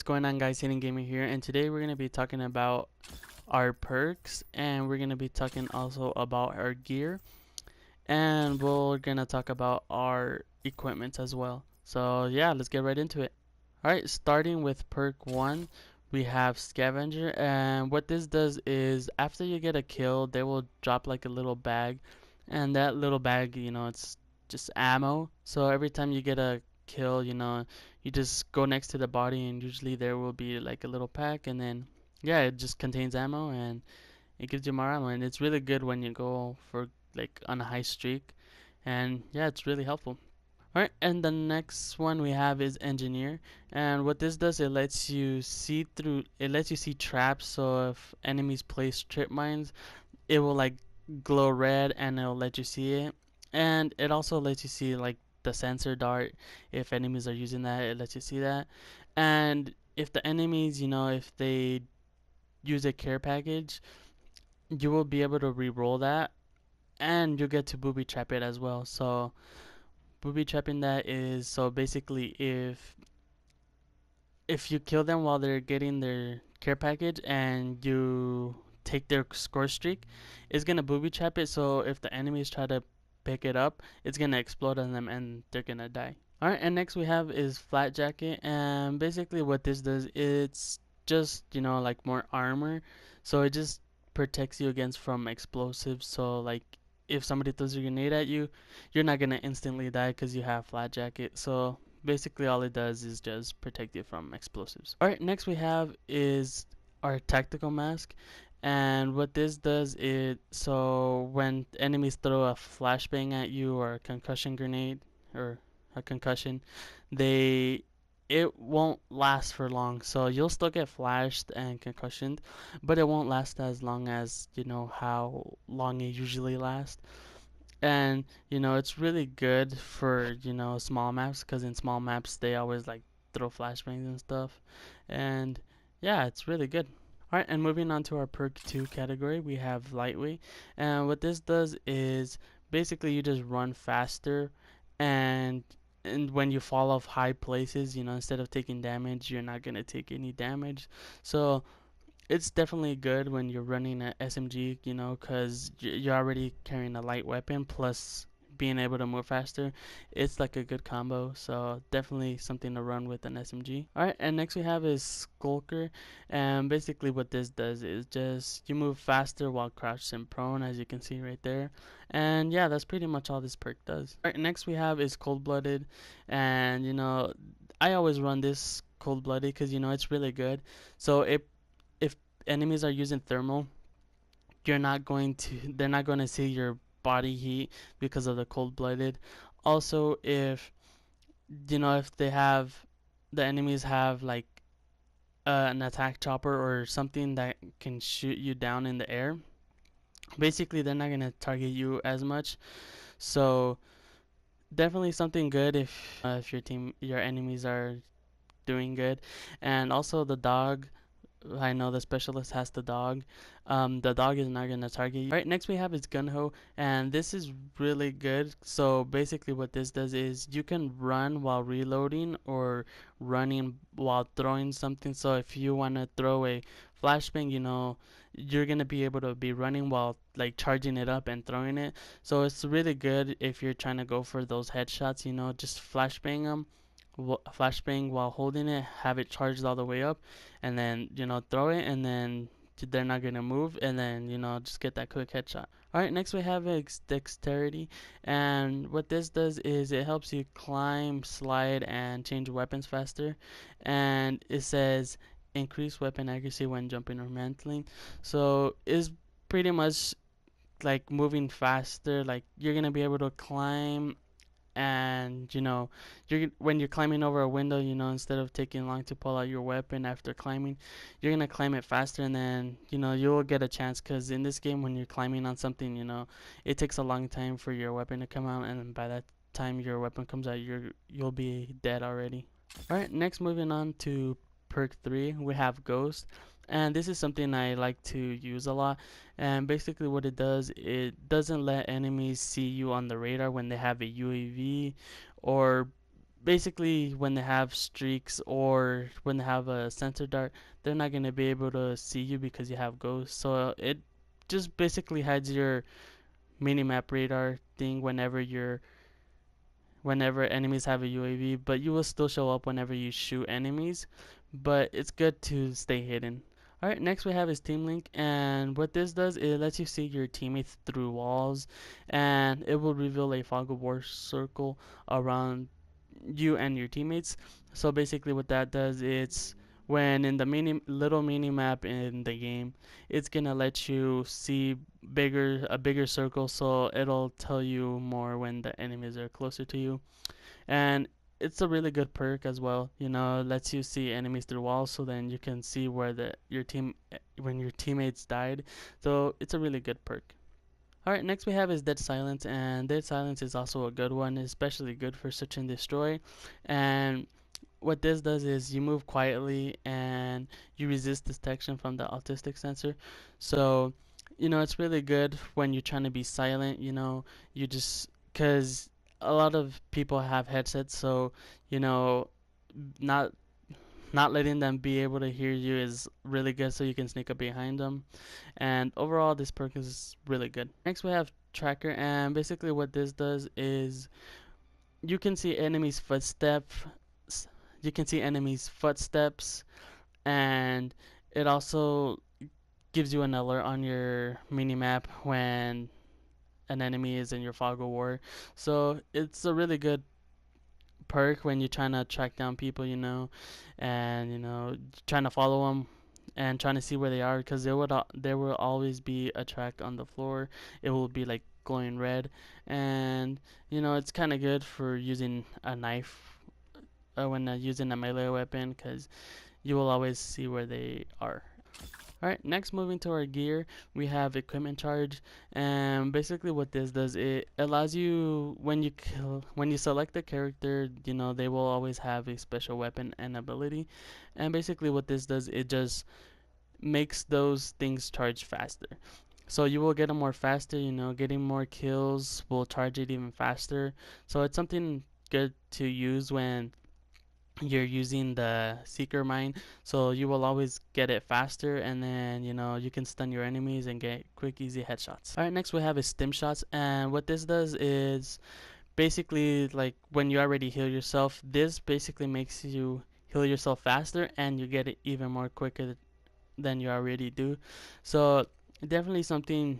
going on, guys? Hidden Gamer here, and today we're going to be talking about our perks, and we're going to be talking also about our gear, and we're going to talk about our equipment as well. So yeah, let's get right into it. Alright, starting with perk 1, we have Scavenger, and what this does is after you get a kill, they will drop like a little bag, and that little bag, it's just ammo. So every time you get a kill, you just go next to the body, and usually there will be like a little pack, and then yeah, it just contains ammo, and it gives you more ammo, and it's really good when you go for like on a high streak, and yeah, it's really helpful. Alright, and the next one we have is Engineer, and what this does, it lets you see traps. So if enemies place trip mines, it will like glow red and it'll let you see it. And it also lets you see like the sensor dart. If enemies are using that, it lets you see that. And if the enemies, if they use a care package, you will be able to re-roll that, and you'll get to booby trap it as well. So booby trapping that is, so basically if you kill them while they're getting their care package and you take their score streak, it's gonna booby trap it. So if the enemies try to pick it up, it's gonna explode on them and they're gonna die. Alright, and next we have is Flat Jacket, and basically what this does, it's just like more armor. So it just protects you against from explosives. So like if somebody throws a grenade at you, you're not gonna instantly die because you have Flat Jacket. So basically all it does is just protect you from explosives. Alright, next we have is our Tactical Mask, and what this does is, so when enemies throw a flashbang at you or a concussion grenade or a concussion, they it won't last for long. So you'll still get flashed and concussioned, but it won't last as long as how long it usually lasts. And it's really good for small maps, because in small maps they always like throw flashbangs and stuff, and yeah, it's really good. Alright, and moving on to our perk 2 category, we have Lightweight, and what this does is basically you just run faster, and when you fall off high places, instead of taking damage, you're not gonna take any damage. So it's definitely good when you're running an SMG, because you're already carrying a light weapon plus being able to move faster. It's like a good combo, so definitely something to run with an SMG. Alright, and next we have is Skulker, and basically what this does is just you move faster while crouched and prone, as you can see right there. And yeah, that's pretty much all this perk does. Alright, next we have is Cold Blooded, and I always run this Cold Blooded because it's really good. So if enemies are using thermal, they're not going to see your body heat because of the cold blooded. Also, if the enemies have like an attack chopper or something that can shoot you down in the air, basically they're not going to target you as much. So definitely something good if your enemies are doing good. And also the dog, I know the specialist has the dog. The dog is not gonna target you. Alright, next we have is Gunho, and this is really good. So basically what this does is you can run while reloading or running while throwing something. So if you wanna throw a flashbang, you're gonna be able to be running while like charging it up and throwing it. So it's really good if you're trying to go for those headshots, just flashbang them, flashbang while holding it, have it charged all the way up, and then throw it, and then they're not gonna move, and then just get that quick headshot. Alright, next we have Dexterity, and what this does is it helps you climb, slide, and change weapons faster. And it says increase weapon accuracy when jumping or mantling. So it's pretty much like moving faster. Like you're gonna be able to climb, and you're when you're climbing over a window, instead of taking long to pull out your weapon after climbing, you're gonna climb it faster, and then you'll get a chance, because in this game when you're climbing on something, it takes a long time for your weapon to come out, and by that time your weapon comes out, you'll be dead already. Alright, next moving on to perk 3, we have Ghost, and this is something I like to use a lot. And basically what it does, it doesn't let enemies see you on the radar when they have a UAV, or basically when they have streaks or when they have a sensor dart, they're not going to be able to see you because you have ghosts. So it just basically hides your minimap radar thing whenever enemies have a UAV, but you will still show up whenever you shoot enemies. But it's good to stay hidden. Alright, next we have is Team Link, and what this does is it lets you see your teammates through walls, and it will reveal a fog of war circle around you and your teammates. So basically what that does, it's when in the little mini map in the game, it's gonna let you see a bigger circle, so it'll tell you more when the enemies are closer to you. And it's a really good perk as well, you know, it lets you see enemies through walls, so then you can see where your team when your teammates died. So it's a really good perk. Alright, next we have is Dead Silence, and Dead Silence is also a good one, especially good for search and destroy. And what this does is you move quietly and you resist detection from the autistic sensor. So, you know, it's really good when you're trying to be silent, you know, you just, because a lot of people have headsets, so, you know, not not letting them be able to hear you is really good, so you can sneak up behind them. And overall this perk is really good. Next we have Tracker, and basically what this does is you can see enemies footsteps and it also gives you an alert on your minimap when an enemy is in your fog of war. So it's a really good perk when you're trying to track down people, you know, and you know, trying to follow them and trying to see where they are, because there will always be a track on the floor. It will be like glowing red, and you know, it's kind of good for using a knife when using a melee weapon, because you will always see where they are. Alright, next moving to our gear, we have equipment charge, and basically what this does, it allows you, when you select the character, you know, they will always have a special weapon and ability, and basically what this does, it just makes those things charge faster. So you will get them more faster, you know, getting more kills will charge it even faster. So it's something good to use when you're using the seeker mine, so you will always get it faster, and then you know, you can stun your enemies and get quick easy headshots. Alright, next we have is stim shots, and what this does is basically like when you already heal yourself, this basically makes you heal yourself faster and you get it even more quicker than you already do. So definitely something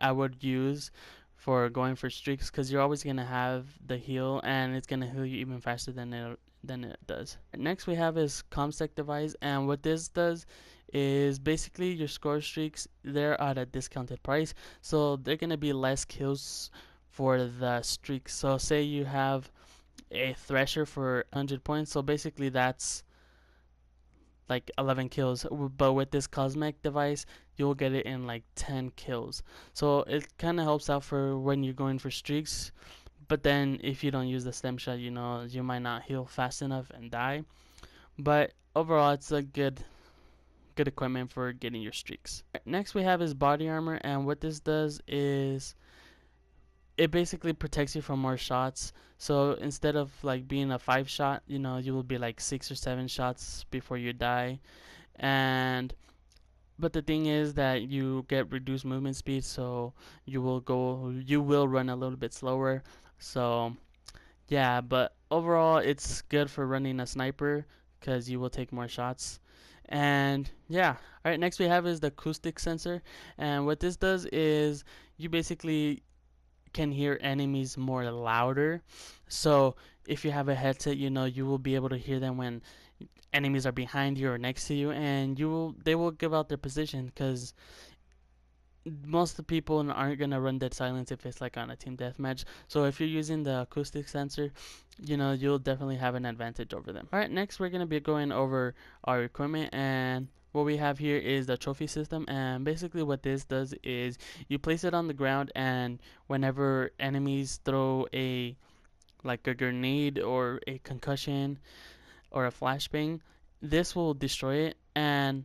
I would use for going for streaks, because you're always gonna have the heal and it's gonna heal you even faster than it does. Next we have is Comsec device, and what this does is basically your score streaks, they're at a discounted price, so they're gonna be less kills for the streaks. So say you have a thresher for 100 points, so basically that's like 11 kills, but with this cosmic device you'll get it in like 10 kills. So it kind of helps out for when you're going for streaks, but then if you don't use the stem shot, you know, you might not heal fast enough and die. But overall it's a good equipment for getting your streaks. Next we have is body armor, and what this does is it basically protects you from more shots. So instead of like being a 5 shot, you know, you will be like 6 or 7 shots before you die. And but the thing is that you get reduced movement speed, so you will run a little bit slower. So yeah, but overall it's good for running a sniper because you will take more shots. And yeah, all right, next we have is the acoustic sensor, and what this does is you basically can hear enemies more louder. So if you have a headset, you know, you will be able to hear them when enemies are behind you or next to you, and they will give out their position, because most of the people aren't gonna run dead silence if it's like on a team deathmatch. So if you're using the acoustic sensor, you know, you'll definitely have an advantage over them. All right, next we're gonna be going over our equipment, and what we have here is the trophy system, and basically what this does is you place it on the ground, and whenever enemies throw a like a grenade or a concussion or a flashbang, this will destroy it, and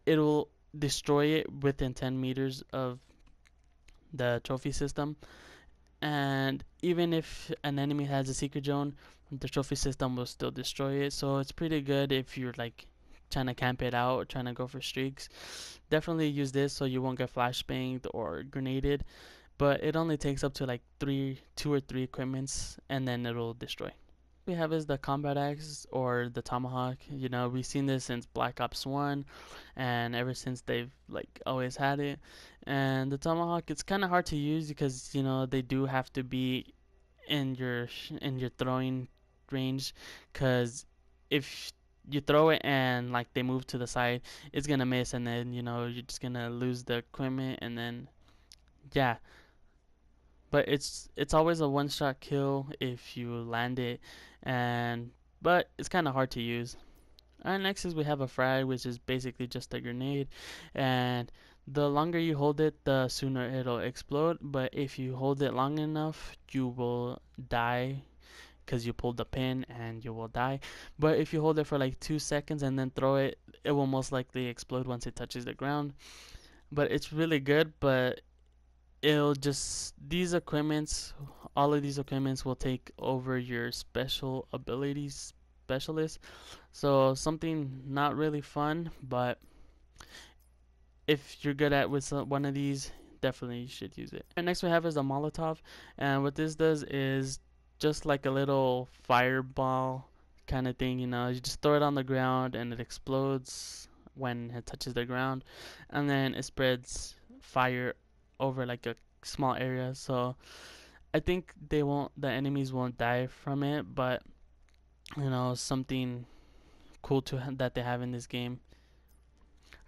it'll destroy it within 10 meters of the trophy system. and even if an enemy has a secret zone, the trophy system will still destroy it. So it's pretty good if you're like trying to camp it out or trying to go for streaks. Definitely use this so you won't get flashbanged or grenaded, but it only takes up to like two or three equipments, and then it'll destroy. We have is the combat axe or the tomahawk. You know, we've seen this since Black Ops 1, and ever since they've like always had it. And the tomahawk, it's kind of hard to use because you know they do have to be in your throwing range, because if you throw it and like they move to the side, it's gonna miss, and then you know you're just gonna lose the equipment, and then yeah. But it's always a one shot kill if you land it, and but it's kind of hard to use. Alright, next is we have a frag, which is basically just a grenade, and the longer you hold it, the sooner it'll explode. But if you hold it long enough, you will die because you pulled the pin and you will die. But if you hold it for like 2 seconds and then throw it, it will most likely explode once it touches the ground. But it's really good, but it'll just all of these equipments will take over your special abilities specialist. So something not really fun, but if you're good at with one of these, definitely you should use it. And next we have is a Molotov, and what this does is just like a little fireball kind of thing. You know, you just throw it on the ground and it explodes when it touches the ground, and then it spreads fire over like a small area. So I think the enemies won't die from it, but you know, something cool that they have in this game.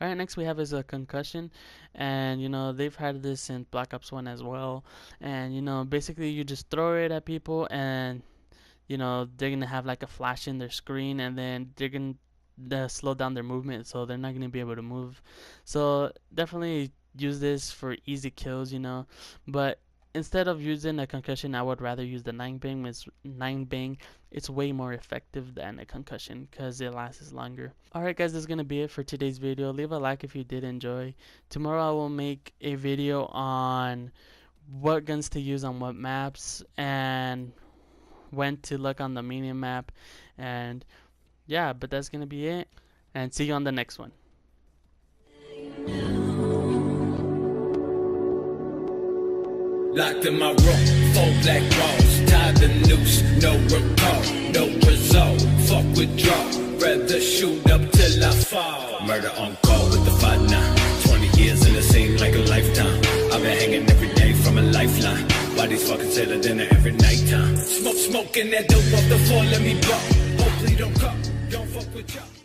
Alright, next we have is a concussion, and you know they've had this in Black Ops 1 as well, and you know basically you just throw it at people, and you know they're gonna have like a flash in their screen, and then they're gonna slow down their movement, so they're not gonna be able to move. So definitely use this for easy kills, you know, but instead of using a concussion, I would rather use the 9 bang. It's way more effective than a concussion because it lasts longer. Alright guys, this is going to be it for today's video. Leave a like if you did enjoy. Tomorrow I will make a video on what guns to use on what maps and when to look on the medium map. And yeah, but that's going to be it. And see you on the next one. Locked in my room, 4 black walls, tied the noose, no recall, no result, fuck withdraw, rather shoot up till I fall. Murder on call with the 5-9, 20 years and it seemed like a lifetime. I've been hanging every day from a lifeline, bodies fucking sailor dinner every nighttime. Smoking that dope off the floor, let me blow, hopefully don't come, don't fuck with y'all.